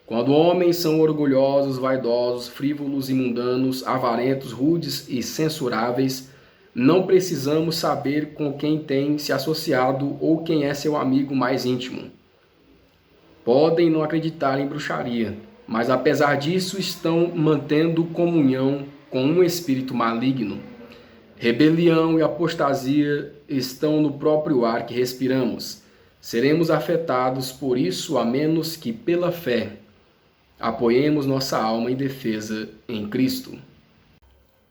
Quando homens são orgulhosos, vaidosos, frívolos e mundanos, avarentos, rudes e censuráveis, não precisamos saber com quem tem se associado ou quem é seu amigo mais íntimo. Podem não acreditar em bruxaria, mas apesar disso estão mantendo comunhão com um espírito maligno. Rebelião e apostasia estão no próprio ar que respiramos. Seremos afetados por isso a menos que pela fé apoiemos nossa alma em defesa em Cristo.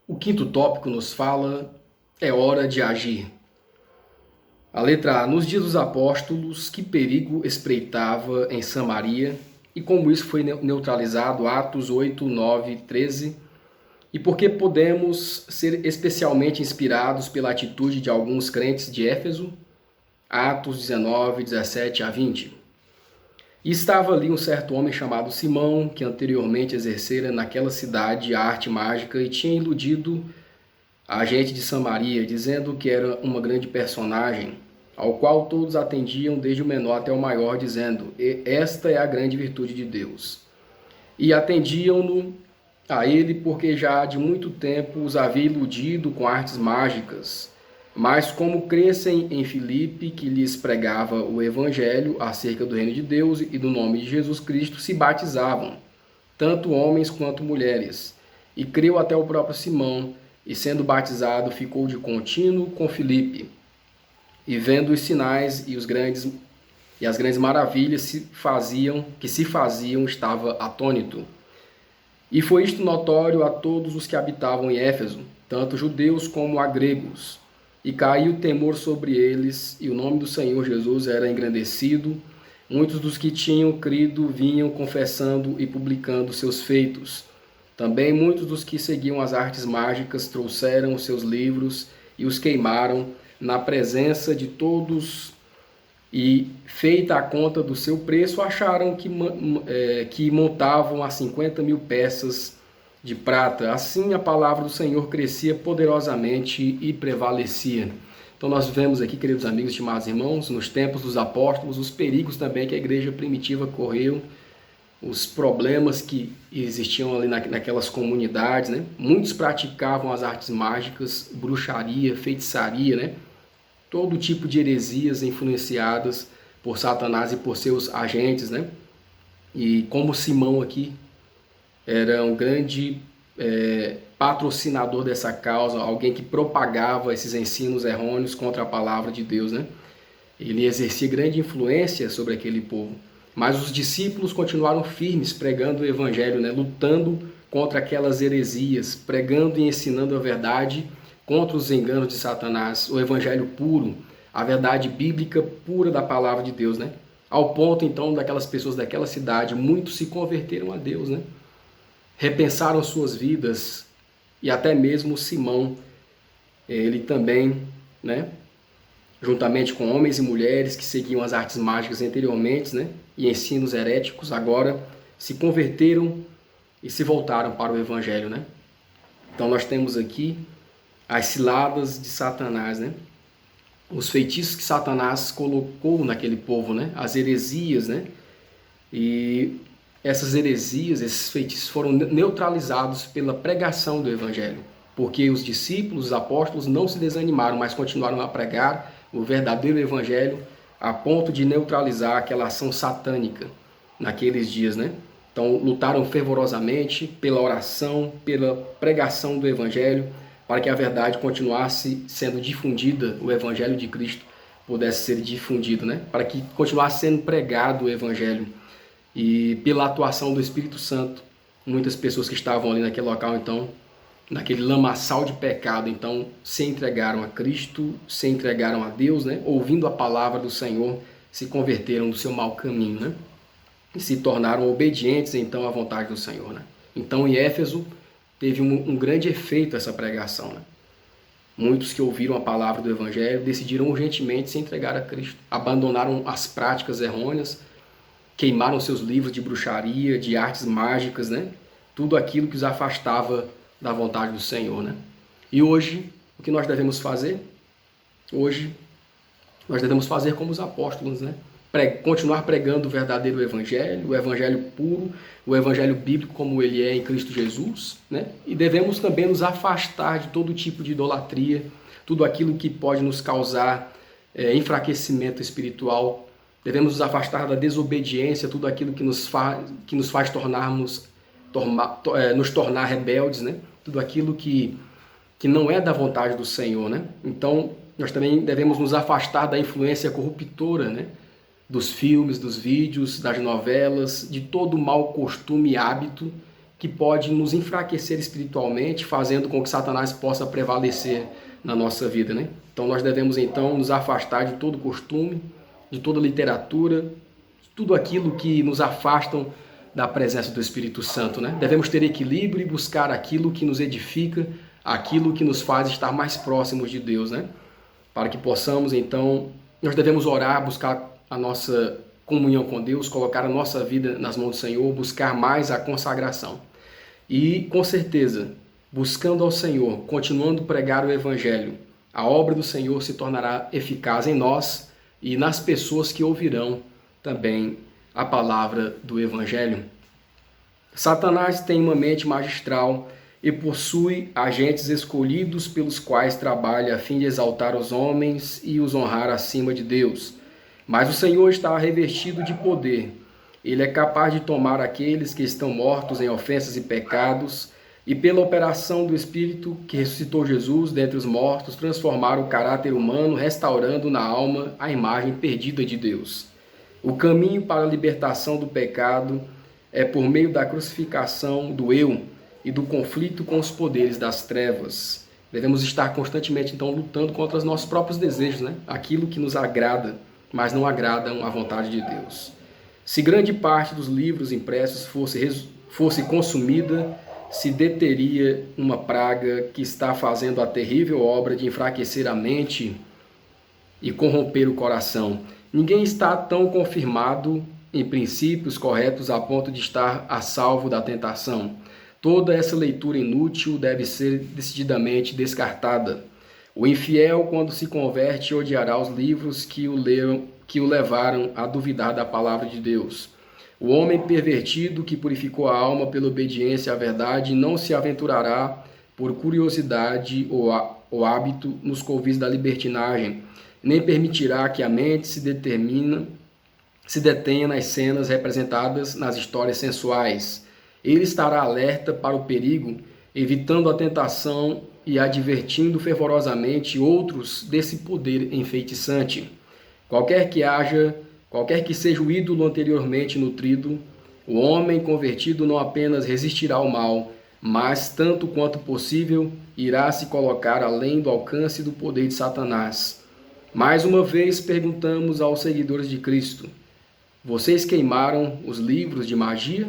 O quinto tópico nos fala: é hora de agir. A letra A. Nos dias dos apóstolos, que perigo espreitava em Samaria, e como isso foi neutralizado, Atos 8, 9, 13. E porque podemos ser especialmente inspirados pela atitude de alguns crentes de Éfeso, Atos 19, 17 a 20. E estava ali um certo homem chamado Simão, que anteriormente exercera naquela cidade a arte mágica e tinha iludido a gente de Samaria, dizendo que era uma grande personagem, ao qual todos atendiam, desde o menor até o maior, dizendo: esta é a grande virtude de Deus. E atendiam-no a ele porque já de muito tempo os havia iludido com artes mágicas. Mas como crescem em Filipe, que lhes pregava o evangelho acerca do reino de Deus e do nome de Jesus Cristo, se batizavam, tanto homens quanto mulheres. E creu até o próprio Simão, e sendo batizado ficou de contínuo com Filipe. E vendo os sinais e as grandes maravilhas que se faziam, estava atônito. E foi isto notório a todos os que habitavam em Éfeso, tanto judeus como a gregos. E caiu temor sobre eles, e o nome do Senhor Jesus era engrandecido. Muitos dos que tinham crido vinham confessando e publicando seus feitos. Também muitos dos que seguiam as artes mágicas trouxeram os seus livros e os queimaram na presença de todos, e, feita a conta do seu preço, acharam que montavam a 50.000 peças de prata. Assim a palavra do Senhor crescia poderosamente e prevalecia. Então nós vemos aqui, queridos amigos, estimados irmãos, nos tempos dos apóstolos, os perigos também que a igreja primitiva correu, os problemas que existiam ali naquelas comunidades, né? Muitos praticavam as artes mágicas, bruxaria, feitiçaria, né? Todo tipo de heresias influenciadas por Satanás e por seus agentes, né? E como Simão aqui era um grande patrocinador dessa causa, alguém que propagava esses ensinos errôneos contra a palavra de Deus, né? Ele exercia grande influência sobre aquele povo. Mas os discípulos continuaram firmes, pregando o evangelho, né? Lutando contra aquelas heresias, pregando e ensinando a verdade contra os enganos de Satanás, o evangelho puro, a verdade bíblica pura da palavra de Deus, né? Ao ponto, então, daquelas pessoas daquela cidade, muitos se converteram a Deus, né? Repensaram suas vidas, e até mesmo Simão, ele também, né? Juntamente com homens e mulheres que seguiam as artes mágicas anteriormente, né? E ensinos heréticos, agora se converteram e se voltaram para o evangelho, né? Então nós temos aqui as ciladas de Satanás, né? Os feitiços que Satanás colocou naquele povo, né? As heresias, né? E essas heresias, esses feitiços foram neutralizados pela pregação do evangelho, porque os discípulos, os apóstolos não se desanimaram, mas continuaram a pregar o verdadeiro evangelho a ponto de neutralizar aquela ação satânica naqueles dias, né? Então, lutaram fervorosamente pela oração, pela pregação do Evangelho, para que a verdade continuasse sendo difundida, o Evangelho de Cristo pudesse ser difundido, né? Para que continuasse sendo pregado o Evangelho. E pela atuação do Espírito Santo, muitas pessoas que estavam ali naquele local, então, naquele lamaçal de pecado, então, se entregaram a Cristo, se entregaram a Deus, né? Ouvindo a palavra do Senhor, se converteram do seu mau caminho, né? E se tornaram obedientes, então, à vontade do Senhor, né? Então, em Éfeso, teve um grande efeito essa pregação, né? Muitos que ouviram a palavra do Evangelho decidiram urgentemente se entregar a Cristo. Abandonaram as práticas errôneas, queimaram seus livros de bruxaria, de artes mágicas, né? Tudo aquilo que os afastava da vontade do Senhor, né? E hoje, o que nós devemos fazer? Hoje, nós devemos fazer como os apóstolos, né? Continuar pregando o verdadeiro Evangelho, o Evangelho puro, o Evangelho bíblico como ele é em Cristo Jesus, né? E devemos também nos afastar de todo tipo de idolatria, tudo aquilo que pode nos causar enfraquecimento espiritual. Devemos nos afastar da desobediência, tudo aquilo que nos faz nos tornar rebeldes, né? Tudo aquilo que não é da vontade do Senhor, né? Então, nós também devemos nos afastar da influência corruptora, né? Dos filmes, dos vídeos, das novelas, de todo o mau costume e hábito que pode nos enfraquecer espiritualmente, fazendo com que Satanás possa prevalecer na nossa vida, né? Então nós devemos então nos afastar de todo costume, de toda literatura, de tudo aquilo que nos afastam da presença do Espírito Santo, né? Devemos ter equilíbrio e buscar aquilo que nos edifica, aquilo que nos faz estar mais próximos de Deus, né? Para que possamos então, nós devemos orar, buscar a nossa comunhão com Deus, colocar a nossa vida nas mãos do Senhor, buscar mais a consagração. E, com certeza, buscando ao Senhor, continuando a pregar o Evangelho, a obra do Senhor se tornará eficaz em nós e nas pessoas que ouvirão também a palavra do Evangelho. Satanás tem uma mente magistral e possui agentes escolhidos pelos quais trabalha a fim de exaltar os homens e os honrar acima de Deus. Mas o Senhor está revestido de poder. Ele é capaz de tomar aqueles que estão mortos em ofensas e pecados e, pela operação do Espírito que ressuscitou Jesus dentre os mortos, transformar o caráter humano, restaurando na alma a imagem perdida de Deus. O caminho para a libertação do pecado é por meio da crucificação do eu e do conflito com os poderes das trevas. Devemos estar constantemente, então, lutando contra os nossos próprios desejos, né? Aquilo que nos agrada, mas não agradam à vontade de Deus. Se grande parte dos livros impressos fosse consumida, se deteria uma praga que está fazendo a terrível obra de enfraquecer a mente e corromper o coração. Ninguém está tão confirmado em princípios corretos a ponto de estar a salvo da tentação. Toda essa leitura inútil deve ser decididamente descartada. O infiel, quando se converte, odiará os livros que o levaram a duvidar da palavra de Deus. O homem pervertido que purificou a alma pela obediência à verdade não se aventurará por curiosidade ou hábito nos covis da libertinagem, nem permitirá que a mente se detenha nas cenas representadas nas histórias sensuais. Ele estará alerta para o perigo, evitando a tentação e advertindo fervorosamente outros desse poder enfeitiçante. Qualquer que seja o ídolo anteriormente nutrido, o homem convertido não apenas resistirá ao mal, mas, tanto quanto possível, irá se colocar além do alcance do poder de Satanás. Mais uma vez perguntamos aos seguidores de Cristo: vocês queimaram os livros de magia?